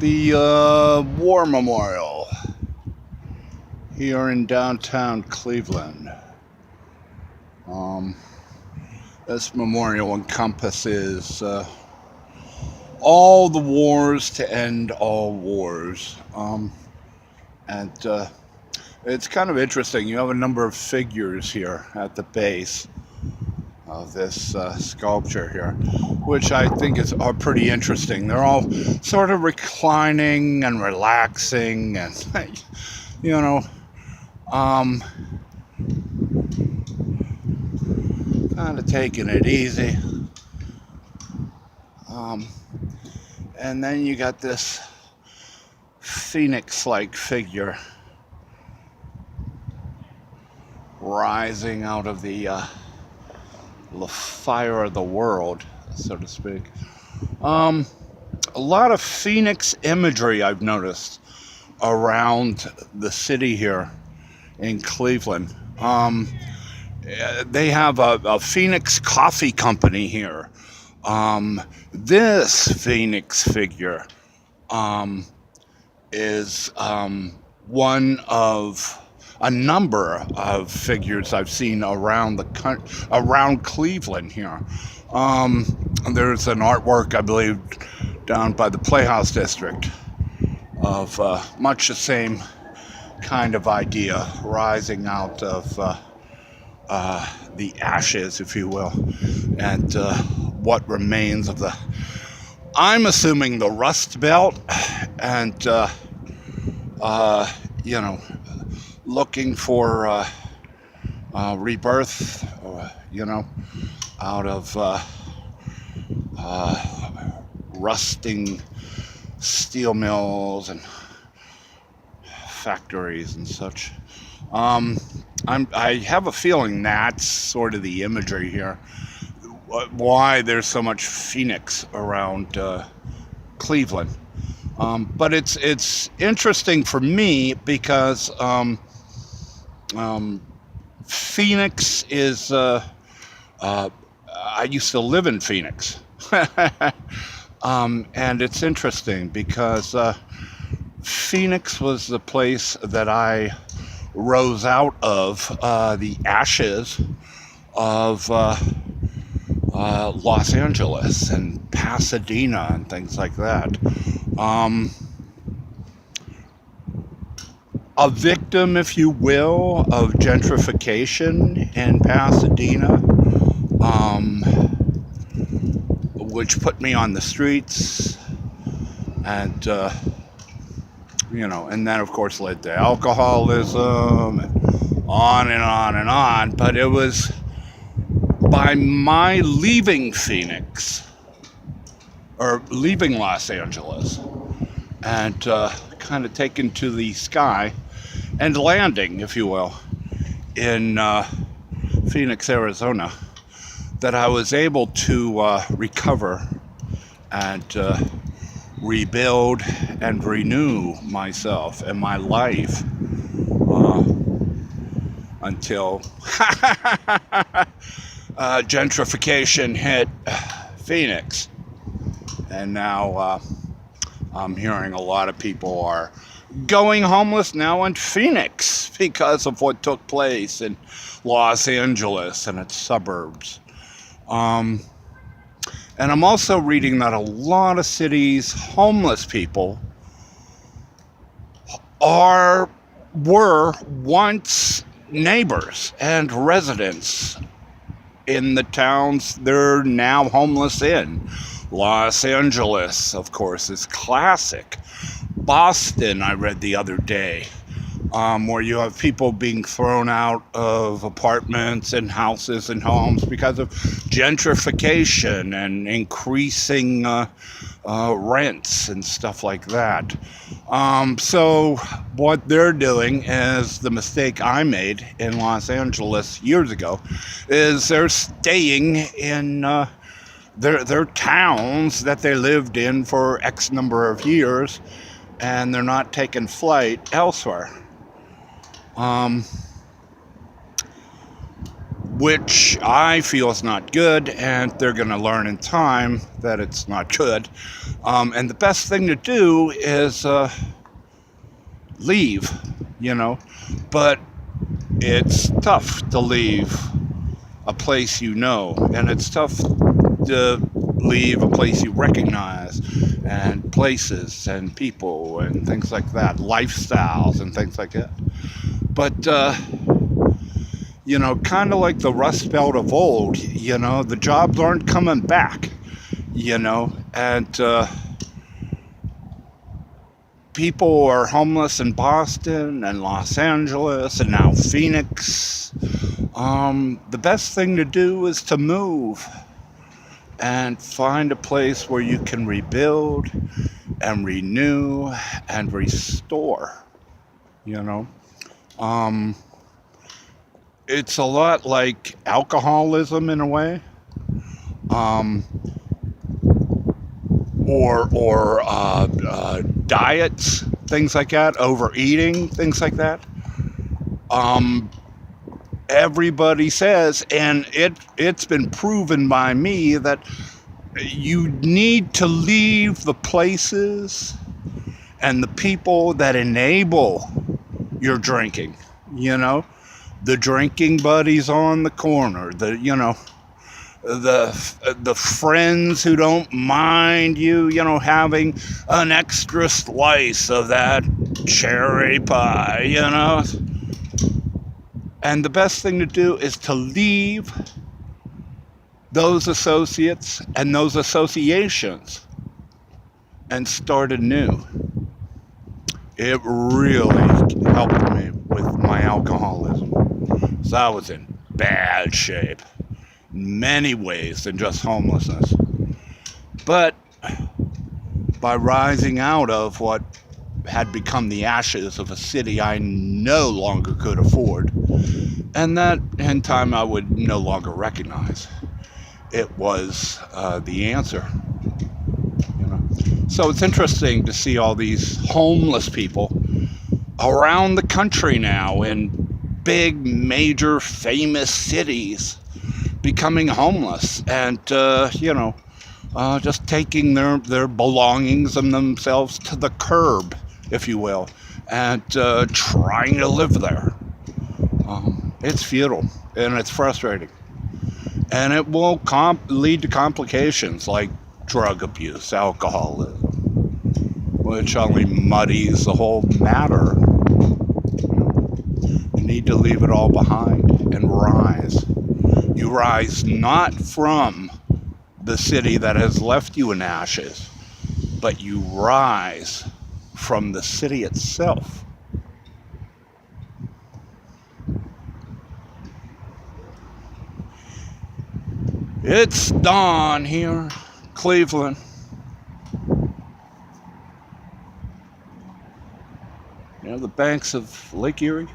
The War Memorial here in downtown Cleveland. Um, this memorial encompasses all the wars to end all wars. And it's kind of interesting. You have a number of figures here at the base of this sculpture here, which I think are pretty interesting. They're all sort of reclining and relaxing, and you know, um, kind of taking it easy. Um, and then you got this phoenix-like figure rising out of the fire of the world, so to speak. A lot of phoenix imagery I've noticed around the city here in Cleveland. They have a Phoenix Coffee Company here. This Phoenix figure is one of a number of figures I've seen around Cleveland here. There's an artwork, I believe, down by the Playhouse District of much the same kind of idea, rising out of the ashes, if you will, and what remains of I'm assuming the Rust Belt, and looking for rebirth, out of rusting steel mills and factories and such. I have a feeling that's sort of the imagery here. Why there's so much Phoenix around Cleveland. But it's interesting for me because Phoenix is. I used to live in Phoenix, and it's interesting because Phoenix was the place that I rose out of the ashes of Los Angeles and Pasadena and things like that. A victim, if you will, of gentrification in Pasadena, which put me on the streets, and and then of course led to alcoholism, and on and on and on. But it was by my leaving Phoenix, or leaving Los Angeles, and kind of taken to the sky and landing, if you will, in Phoenix, Arizona, that I was able to recover and rebuild and renew myself and my life until gentrification hit Phoenix. And now I'm hearing a lot of people are going homeless now in Phoenix because of what took place in Los Angeles and its suburbs. And I'm also reading that a lot of cities' homeless people were once neighbors and residents in the towns they're now homeless in. Los Angeles, of course, is classic. Boston, I read the other day, where you have people being thrown out of apartments and houses and homes because of gentrification and increasing rents and stuff like that. So what they're doing is the mistake I made in Los Angeles years ago, is they're staying in their towns that they lived in for X number of years, and they're not taking flight elsewhere. which I feel is not good, and they're going to learn in time that it's not good. And the best thing to do is leave, you know. But it's tough to leave a place you know, and it's tough to leave a place you recognize, and places and people and things like that, lifestyles and things like that. But you know, kind of like the Rust Belt of old, you know, the jobs aren't coming back, you know, and people are homeless in Boston and Los Angeles and now Phoenix. The best thing to do is to move and find a place where you can rebuild and renew and restore, you know. It's a lot like alcoholism in a way, or diets, things like that, overeating, things like that. Everybody says, and it's been proven by me, that you need to leave the places and the people that enable your drinking, you know, the drinking buddies on the corner, the friends who don't mind you, you know, having an extra slice of that cherry pie, you know. And the best thing to do is to leave those associates and those associations and start anew. It really helped me with my alcoholism. So I was in bad shape, in many ways than just homelessness. But by rising out of what had become the ashes of a city I no longer could afford, and that in time I would no longer recognize, it was the answer. You know? So it's interesting to see all these homeless people around the country now in big, major, famous cities becoming homeless and, you know, just taking their belongings and themselves to the curb, if you will, and trying to live there. It's futile and it's frustrating. And it will lead to complications like drug abuse, alcoholism, which only muddies the whole matter. You need to leave it all behind and rise. You rise not from the city that has left you in ashes, but you rise from the city itself. It's dawn here, Cleveland. You know, the banks of Lake Erie.